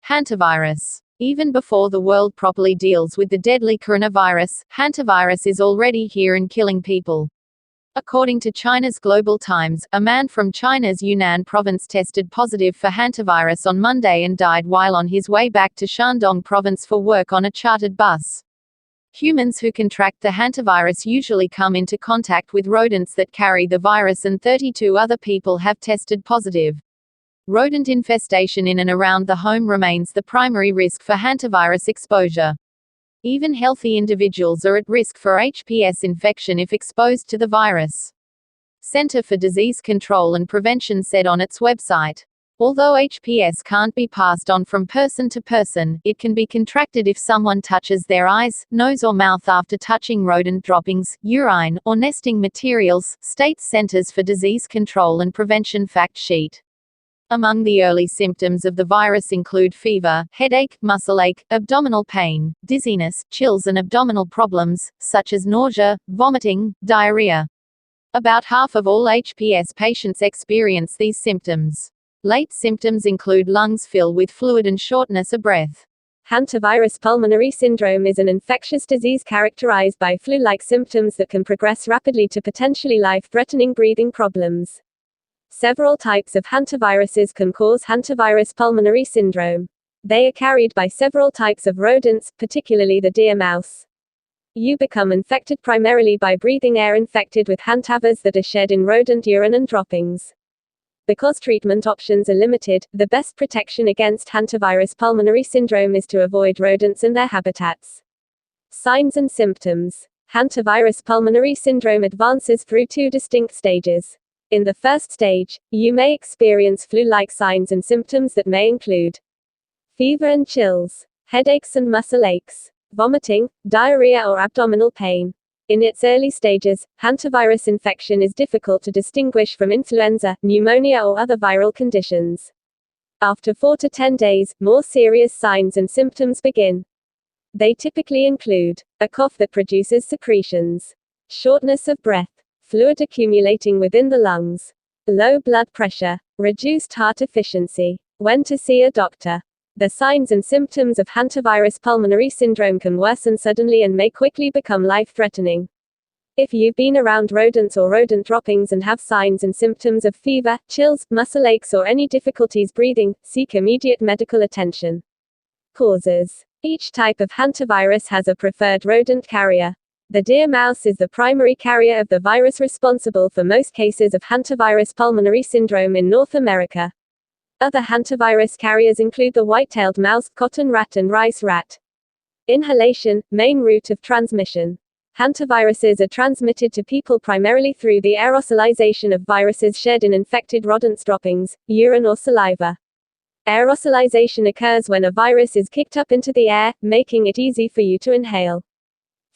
Hantavirus. Even before the world properly deals with the deadly coronavirus, hantavirus is already here and killing people. According to China's Global Times, a man from China's Yunnan province tested positive for hantavirus on Monday and died while on his way back to Shandong province for work on a chartered bus. Humans who contract the hantavirus usually come into contact with rodents that carry the virus, and 32 other people have tested positive. Rodent infestation in and around the home remains the primary risk for hantavirus exposure. Even healthy individuals are at risk for HPS infection if exposed to the virus. Center for Disease Control and Prevention said on its website. Although HPS can't be passed on from person to person, it can be contracted if someone touches their eyes, nose or mouth after touching rodent droppings, urine, or nesting materials, states Centers for Disease Control and Prevention fact sheet. Among the early symptoms of the virus include fever, headache, muscle ache, abdominal pain, dizziness, chills and abdominal problems, such as nausea, vomiting, diarrhea. About half of all HPS patients experience these symptoms. Late symptoms include lungs fill with fluid and shortness of breath. Hantavirus pulmonary syndrome is an infectious disease characterized by flu-like symptoms that can progress rapidly to potentially life-threatening breathing problems. Several types of hantaviruses can cause hantavirus pulmonary syndrome. They are carried by several types of rodents, particularly the deer mouse. You become infected primarily by breathing air infected with hantavirus that are shed in rodent urine and droppings. Because treatment options are limited, the best protection against hantavirus pulmonary syndrome is to avoid rodents and their habitats. Signs and symptoms. Hantavirus pulmonary syndrome advances through two distinct stages. In the first stage, you may experience flu-like signs and symptoms that may include fever and chills, headaches and muscle aches, vomiting, diarrhea or abdominal pain. In its early stages, hantavirus infection is difficult to distinguish from influenza, pneumonia or other viral conditions. After 4 to 10 days, more serious signs and symptoms begin. They typically include a cough that produces secretions, shortness of breath, fluid accumulating within the lungs, low blood pressure, reduced heart efficiency. When to see a doctor. The signs and symptoms of hantavirus pulmonary syndrome can worsen suddenly and may quickly become life-threatening. If you've been around rodents or rodent droppings and have signs and symptoms of fever, chills, muscle aches or any difficulties breathing, seek immediate medical attention. Causes. Each type of hantavirus has a preferred rodent carrier. The deer mouse is the primary carrier of the virus, responsible for most cases of hantavirus pulmonary syndrome in North America. Other hantavirus carriers include the white-tailed mouse, cotton rat and rice rat. Inhalation, main route of transmission. Hantaviruses are transmitted to people primarily through the aerosolization of viruses shed in infected rodents' droppings, urine or saliva. Aerosolization occurs when a virus is kicked up into the air, making it easy for you to inhale.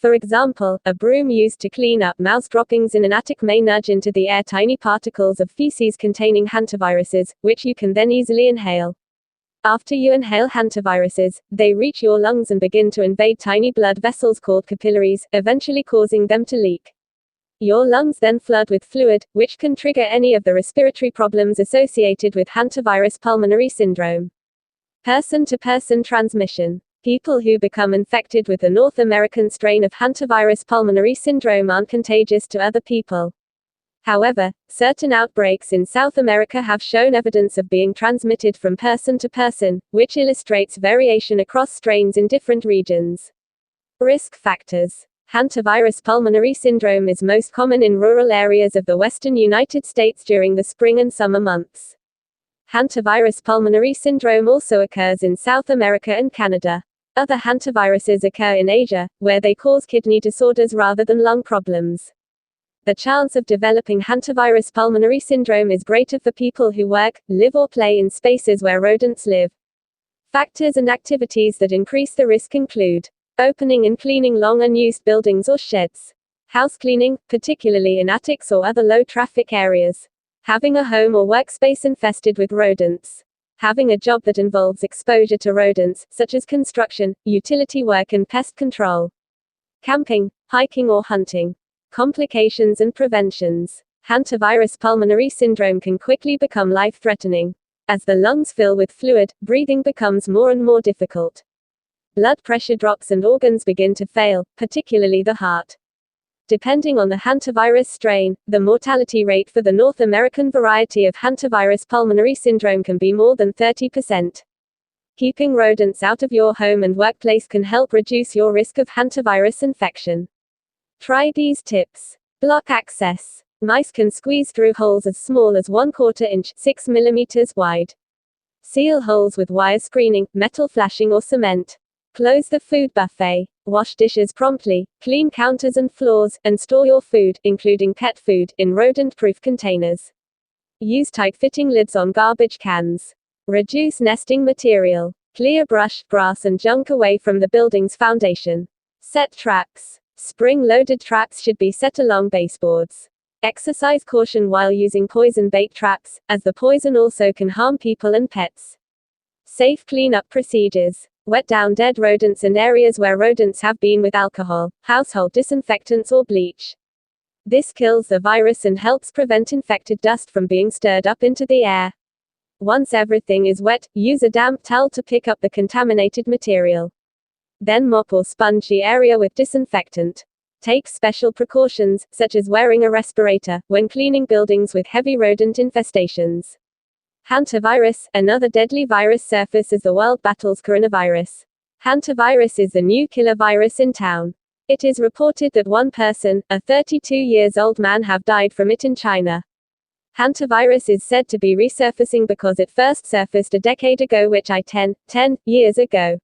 For example, a broom used to clean up mouse droppings in an attic may nudge into the air tiny particles of feces containing hantaviruses, which you can then easily inhale. After you inhale hantaviruses, they reach your lungs and begin to invade tiny blood vessels called capillaries, eventually causing them to leak. Your lungs then flood with fluid, which can trigger any of the respiratory problems associated with hantavirus pulmonary syndrome. Person-to-person transmission. People who become infected with the North American strain of hantavirus pulmonary syndrome aren't contagious to other people. However, certain outbreaks in South America have shown evidence of being transmitted from person to person, which illustrates variation across strains in different regions. Risk factors. Hantavirus pulmonary syndrome is most common in rural areas of the western United States during the spring and summer months. Hantavirus pulmonary syndrome also occurs in South America and Canada. Other hantaviruses occur in Asia, where they cause kidney disorders rather than lung problems. The chance of developing hantavirus pulmonary syndrome is greater for people who work, live or play in spaces where rodents live. Factors and activities that increase the risk include opening and cleaning long unused buildings or sheds, house cleaning, particularly in attics or other low-traffic areas, having a home or workspace infested with rodents, having a job that involves exposure to rodents, such as construction, utility work and pest control, camping, hiking or hunting. Complications and preventions. Hantavirus pulmonary syndrome can quickly become life-threatening. As the lungs fill with fluid, breathing becomes more and more difficult. Blood pressure drops and organs begin to fail, particularly the heart. Depending on the hantavirus strain, the mortality rate for the North American variety of Hantavirus pulmonary syndrome can be more than 30%. Keeping rodents out of your home and workplace can help reduce your risk of hantavirus infection. Try these tips. Block access. Mice can squeeze through holes as small as 1/4 inch, 6 mm wide. Seal holes with wire screening, metal flashing or cement. Close the food buffet. Wash dishes promptly, clean counters and floors, and store your food, including pet food, in rodent-proof containers. Use tight-fitting lids on garbage cans. Reduce nesting material. Clear brush, grass and junk away from the building's foundation. Set traps. Spring-loaded traps should be set along baseboards. Exercise caution while using poison bait traps, as the poison also can harm people and pets. Safe cleanup procedures. Wet down dead rodents and areas where rodents have been with alcohol, household disinfectants or bleach. This kills the virus and helps prevent infected dust from being stirred up into the air. Once everything is wet, use a damp towel to pick up the contaminated material. Then mop or sponge the area with disinfectant. Take special precautions, such as wearing a respirator, when cleaning buildings with heavy rodent infestations. Hantavirus, another deadly virus surface as the world battles coronavirus. Hantavirus is the new killer virus in town. It is reported that one person, a 32-year-old man, have died from it in China. Hantavirus is said to be resurfacing because it first surfaced a decade ago, which I 10 years ago.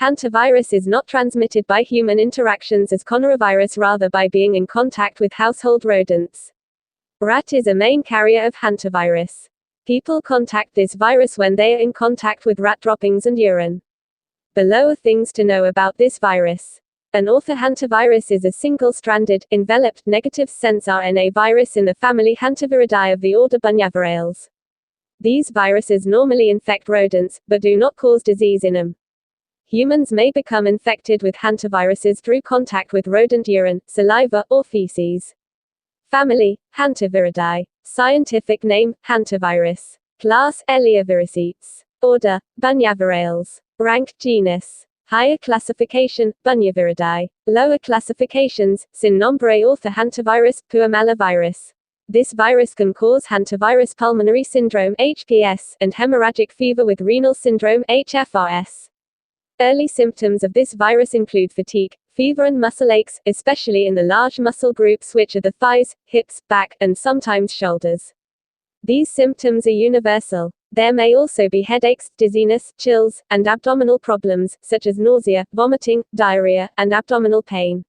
Hantavirus is not transmitted by human interactions as Conoravirus, rather by being in contact with household rodents. Rat is a main carrier of hantavirus. People contact this virus when they are in contact with rat droppings and urine. Below are things to know about this virus. An orthohantavirus is a single-stranded, enveloped, negative-sense RNA virus in the family Hantaviridae of the order Bunyavirales. These viruses normally infect rodents, but do not cause disease in them. Humans may become infected with hantaviruses through contact with rodent urine, saliva, or feces. Family, Hantaviridae. Scientific name, Hantavirus. Class, Elioviruses. Order, Bunyavirales. Rank, genus. Higher classification, Bunyaviridae. Lower classifications, sin nombre orthohantavirus, puamalavirus. This virus can cause hantavirus pulmonary syndrome, HPS, and hemorrhagic fever with renal syndrome, HFRS. Early symptoms of this virus include fatigue, fever and muscle aches, especially in the large muscle groups which are the thighs, hips, back, and sometimes shoulders. These symptoms are universal. There may also be headaches, dizziness, chills, and abdominal problems, such as nausea, vomiting, diarrhea, and abdominal pain.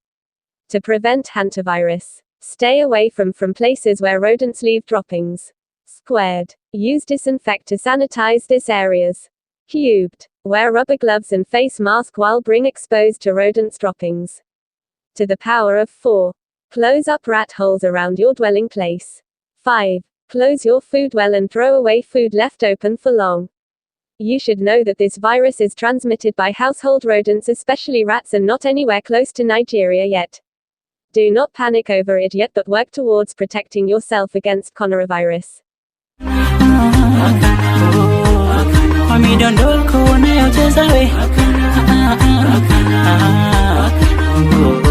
To prevent hantavirus, stay away from places where rodents leave droppings. Squared. Use disinfect to sanitize these areas. Cubed. Wear rubber gloves and face mask while being exposed to rodents' droppings. To the power of 4. Close up rat holes around your dwelling place. 5. Close your food well and throw away food left open for long. You should know that this virus is transmitted by household rodents, especially rats, and not anywhere close to Nigeria yet. Do not panic over it yet, but work towards protecting yourself against Conoravirus. Midondoko unayocheza we